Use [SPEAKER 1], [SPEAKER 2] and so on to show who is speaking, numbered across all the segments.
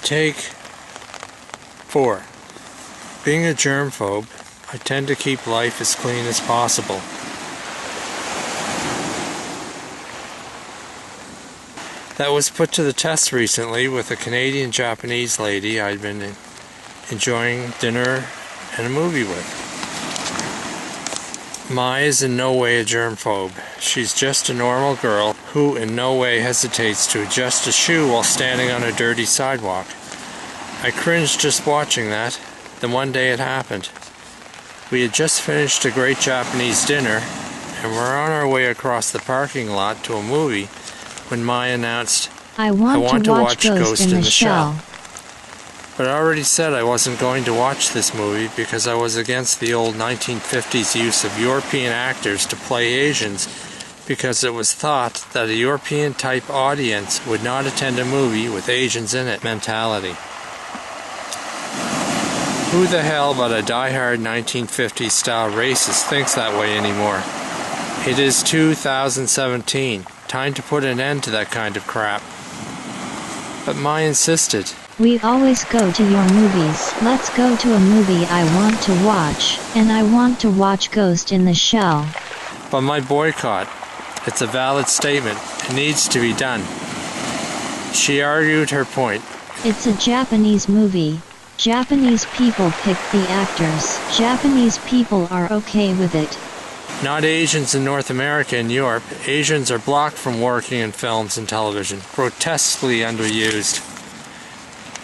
[SPEAKER 1] Take 4. Being a germ-phobe, I tend to keep life as clean as possible. That was put to the test recently with a Canadian-Japanese lady I'd been enjoying dinner and a movie with. Mai is in no way a germ-phobe. She's just a normal girl who in no way hesitates to adjust a shoe while standing on a dirty sidewalk. I cringed just watching that. Then one day it happened. We had just finished a great Japanese dinner and were on our way across the parking lot to a movie when Mai announced,
[SPEAKER 2] I want to watch Ghost in the Shell.
[SPEAKER 1] But I already said I wasn't going to watch this movie because I was against the old 1950s use of European actors to play Asians, because it was thought that a European-type audience would not attend a movie with Asians in it mentality. Who the hell but a die-hard 1950s style racist thinks that way anymore? It is 2017. Time to put an end to that kind of crap. But Mai insisted.
[SPEAKER 2] We always go to your movies. Let's go to a movie I want to watch, and I want to watch Ghost in the Shell.
[SPEAKER 1] But my boycott. It's a valid statement. It needs to be done. She argued her point.
[SPEAKER 2] It's a Japanese movie. Japanese people pick the actors. Japanese people are okay with it.
[SPEAKER 1] Not Asians in North America and Europe. Asians are blocked from working in films and television. Grotesquely underused.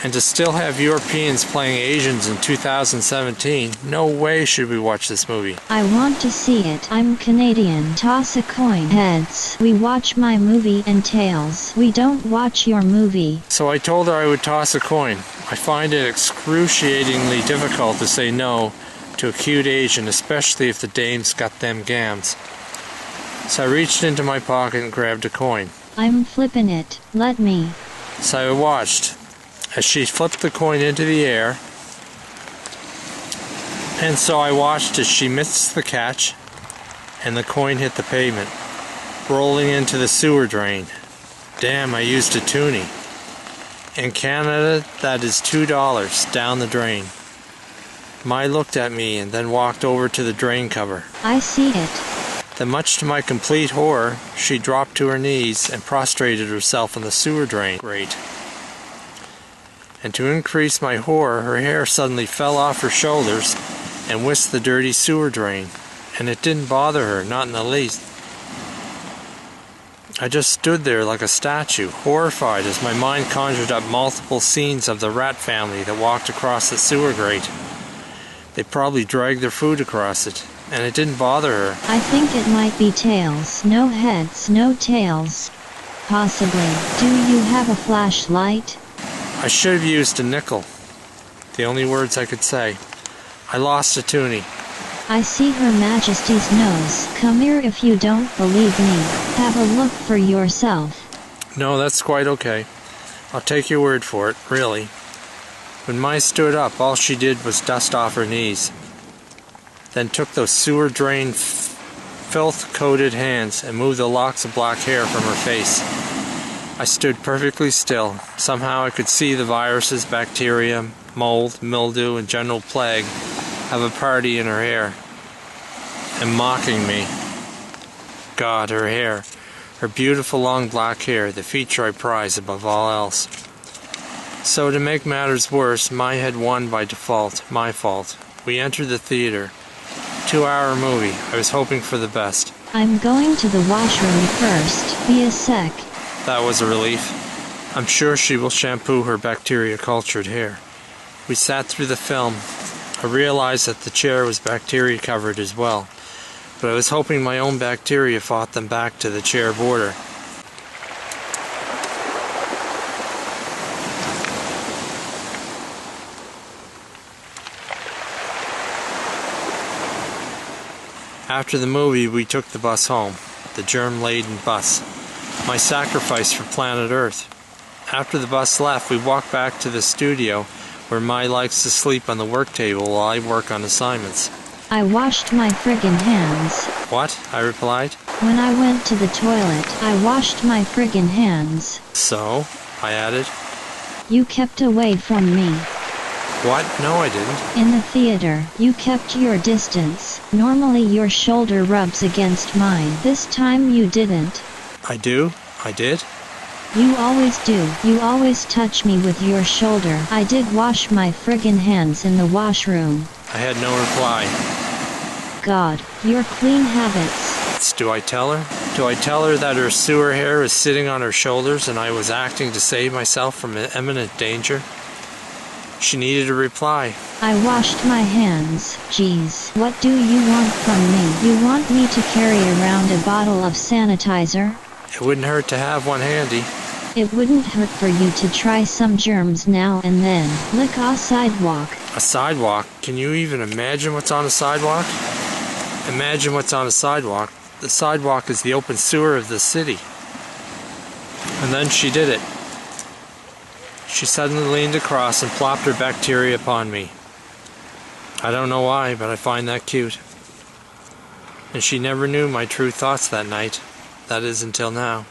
[SPEAKER 1] And to still have Europeans playing Asians in 2017, no way should we watch this movie.
[SPEAKER 2] I want to see it. I'm Canadian. Toss a coin. Heads. We watch my movie, and tails. We don't watch your movie.
[SPEAKER 1] So I told her I would toss a coin. I find it excruciatingly difficult to say no to a cute Asian, especially if the dame's got them gams. So I reached into my pocket and grabbed a coin.
[SPEAKER 2] I'm flipping it. Let me.
[SPEAKER 1] So I watched as she flipped the coin into the air, and so I watched as she missed the catch and the coin hit the pavement, rolling into the sewer drain. Damn, I used a toonie. In Canada, that is $2 down the drain. Mai looked at me and then walked over to the drain cover.
[SPEAKER 2] I see it.
[SPEAKER 1] Then, much to my complete horror, she dropped to her knees and prostrated herself in the sewer drain grate. And to increase my horror, her hair suddenly fell off her shoulders and whisked the dirty sewer drain. And it didn't bother her, not in the least. I just stood there like a statue, horrified as my mind conjured up multiple scenes of the rat family that walked across the sewer grate. They probably dragged their food across it, and it didn't bother her.
[SPEAKER 2] I think it might be tails. No heads, no tails. Possibly. Do you have a flashlight?
[SPEAKER 1] I should have used a nickel. The only words I could say. I lost a toonie.
[SPEAKER 2] I see Her Majesty's nose. Come here if you don't believe me. Have a look for yourself.
[SPEAKER 1] No, that's quite okay. I'll take your word for it, really. When Mai stood up, all she did was dust off her knees. Then took those sewer drain filth-coated hands and moved the locks of black hair from her face. I stood perfectly still. Somehow I could see the viruses, bacteria, mold, mildew, and general plague have a party in her hair and mocking me. God, her hair. Her beautiful long black hair, the feature I prize above all else. So to make matters worse, Mai had won by default. My fault. We entered the theater. 2-hour movie. I was hoping for the best.
[SPEAKER 2] I'm going to the washroom first. Be a sec.
[SPEAKER 1] That was a relief. I'm sure she will shampoo her bacteria-cultured hair. We sat through the film. I realized that the chair was bacteria-covered as well, but I was hoping my own bacteria fought them back to the chair border. After the movie, we took the bus home, the germ-laden bus. My sacrifice for planet Earth. After the bus left, we walked back to the studio where Mai likes to sleep on the work table while I work on assignments.
[SPEAKER 2] I washed my friggin' hands.
[SPEAKER 1] What? I replied.
[SPEAKER 2] When I went to the toilet, I washed my friggin' hands.
[SPEAKER 1] So? I added.
[SPEAKER 2] You kept away from me.
[SPEAKER 1] What? No, I didn't.
[SPEAKER 2] In the theater, you kept your distance. Normally your shoulder rubs against mine. This time you didn't.
[SPEAKER 1] I do? I did?
[SPEAKER 2] You always do. You always touch me with your shoulder. I did wash my friggin' hands in the washroom.
[SPEAKER 1] I had no reply.
[SPEAKER 2] God, your clean habits.
[SPEAKER 1] Do I tell her? Do I tell her that her sewer hair is sitting on her shoulders and I was acting to save myself from imminent danger? She needed a reply.
[SPEAKER 2] I washed my hands. Jeez, what do you want from me? You want me to carry around a bottle of sanitizer?
[SPEAKER 1] It wouldn't hurt to have one handy.
[SPEAKER 2] It wouldn't hurt for you to try some germs now and then. Lick a sidewalk.
[SPEAKER 1] A sidewalk? Can you even imagine what's on a sidewalk? Imagine what's on a sidewalk. The sidewalk is the open sewer of the city. And then she did it. She suddenly leaned across and plopped her bacteria upon me. I don't know why, but I find that cute. And she never knew my true thoughts that night. That is, until now.